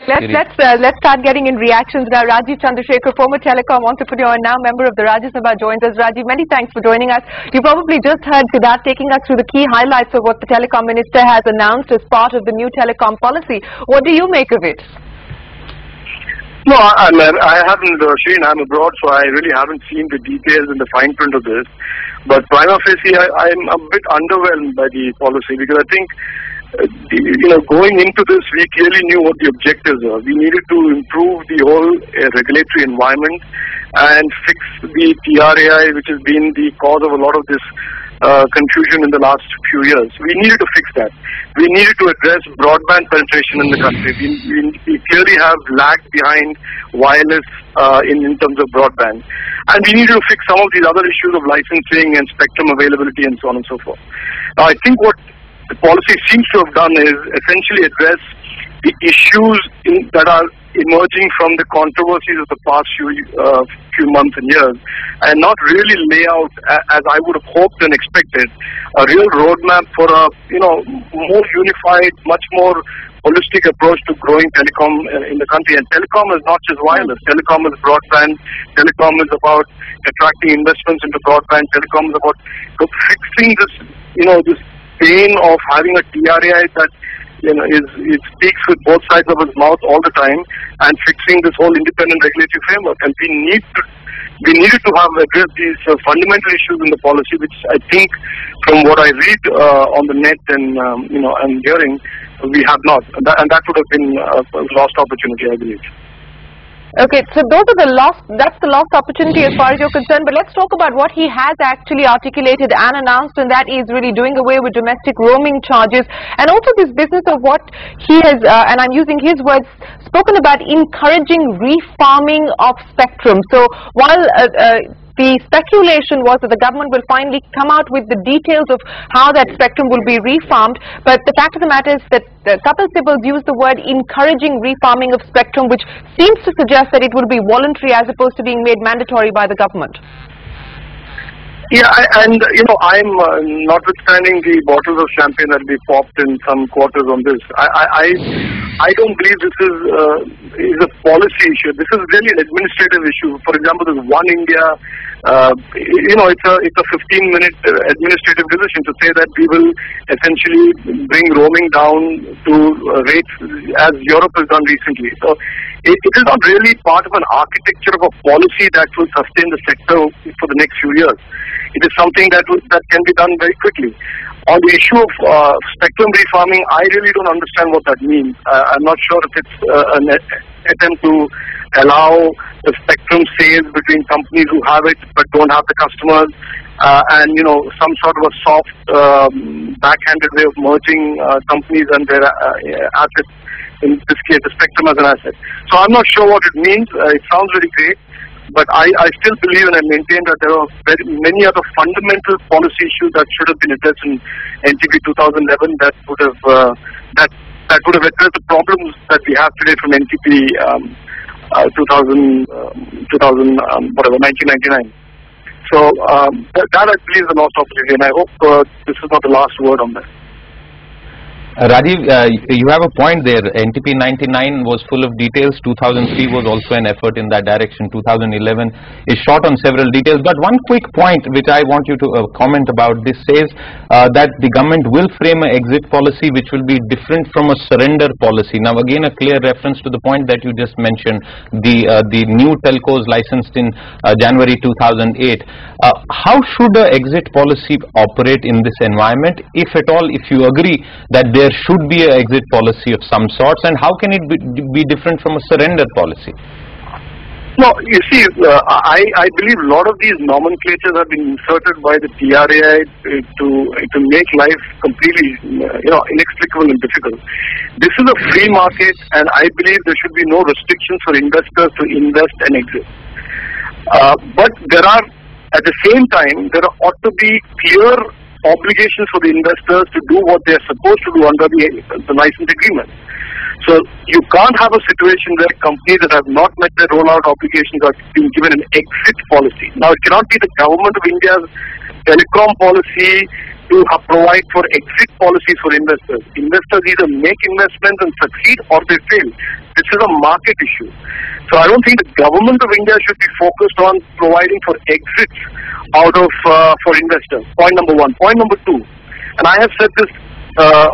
Let's start getting in reactions now. Rajiv Chandrasekhar, former telecom entrepreneur and now member of the Rajya Sabha, joins us. Rajiv, many thanks for joining us. You probably just heard Siddharth taking us through the key highlights of what the telecom minister has announced as part of the new telecom policy. What do you make of it? No, I haven't, Shireen, I'm abroad, so I really haven't seen the details and the fine print of this. But prima facie, I'm a bit underwhelmed by the policy because I think going into this, we clearly knew what the objectives were. We needed to improve the whole regulatory environment and fix the TRAI, which has been the cause of a lot of this confusion in the last few years. We needed to fix that. We needed to address broadband penetration in the country. We clearly have lagged behind wireless in terms of broadband. And we needed to fix some of these other issues of licensing and spectrum availability and so on and so forth. Now, I think what the policy seems to have done is essentially address the issues that are emerging from the controversies of the past few months and years, and not really lay out, as I would have hoped and expected, a real roadmap for a more unified, much more holistic approach to growing telecom in the country. And telecom is not just wireless. Telecom is broadband. Telecom is about attracting investments into broadband. Telecom is about fixing this pain of having a TRAI that it speaks with both sides of his mouth all the time, and fixing this whole independent regulatory framework. And we needed to have addressed these fundamental issues in the policy, which I think, from what I read on the net and and hearing, we have not, and that would have been a lost opportunity, I believe. Okay, so that's the lost opportunity as far as you're concerned, but let's talk about what he has actually articulated and announced, and that is really doing away with domestic roaming charges, and also this business of what he has, and I'm using his words, spoken about encouraging refarming of spectrum. So while the speculation was that the government will finally come out with the details of how that spectrum will be refarmed, but the fact of the matter is that Kapil Sibal used the word encouraging refarming of spectrum, which seems to suggest that it will be voluntary as opposed to being made mandatory by the government. Yeah, I'm notwithstanding the bottles of champagne that will be popped in some quarters on this. I don't believe this is a policy issue. This is really an administrative issue. For example, this One India, it's a 15-minute administrative decision to say that we will essentially bring roaming down to rates as Europe has done recently. So it is not really part of an architecture of a policy that will sustain the sector for the next few years. It is something that can be done very quickly. On the issue of spectrum refarming, I really don't understand what that means. I'm not sure if it's an attempt to allow the spectrum sales between companies who have it but don't have the customers, and some sort of a soft, backhanded way of merging companies and their assets. In this case, the spectrum as an asset. So I'm not sure what it means. It sounds very great. But I still believe and I maintain that there are many other fundamental policy issues that should have been addressed in NTP 2011 that would have addressed the problems that we have today from NTP 1999. So that I believe is a lost opportunity, and I hope this is not the last word on that. Rajiv, you have a point there. NTP 99 was full of details. 2003 was also an effort in that direction. 2011 is short on several details. But one quick point which I want you to comment about, this says that the government will frame an exit policy which will be different from a surrender policy. Now again, a clear reference to the point that you just mentioned, the new telcos licensed in January 2008. How should the exit policy operate in this environment, if at all, if you agree that there should be an exit policy of some sorts, and how can it be different from a surrender policy? No, you see, I believe a lot of these nomenclatures have been inserted by the TRAI to make life completely inexplicable and difficult. This is a free market, and I believe there should be no restrictions for investors to invest and exit. But there are, at the same time, there ought to be clear obligations for the investors to do what they are supposed to do under the license agreement. So you can't have a situation where companies that have not met their rollout obligations are being given an exit policy. Now, it cannot be the government of India's telecom policy to provide for exit policies for investors. Investors either make investments and succeed or they fail. This is a market issue. So I don't think the government of India should be focused on providing for exits out of for investors. Point number one. Point number two, and I have said this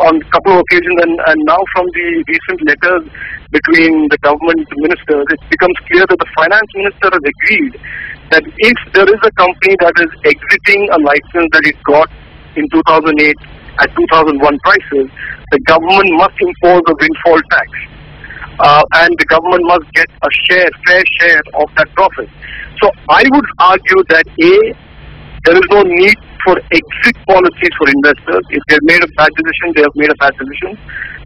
on a couple of occasions, and now from the recent letters between the government ministers, it becomes clear that the finance minister has agreed that if there is a company that is exiting a license that it got in 2008 at 2001 prices, the government must impose a windfall tax. And the government must get a fair share of that profit. So I would argue that A, there is no need for exit policies for investors. If they have made a bad decision, they have made a bad decision.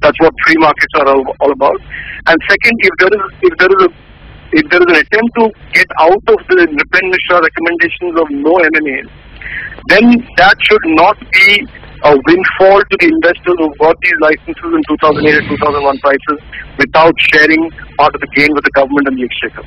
That's what free markets are all about. And second, if there is an attempt to get out of the Nripen Mishra recommendations of no M&As, then that should not be a windfall to the investors who got these licenses in 2008 and 2001 prices without sharing part of the gain with the government and the exchequer.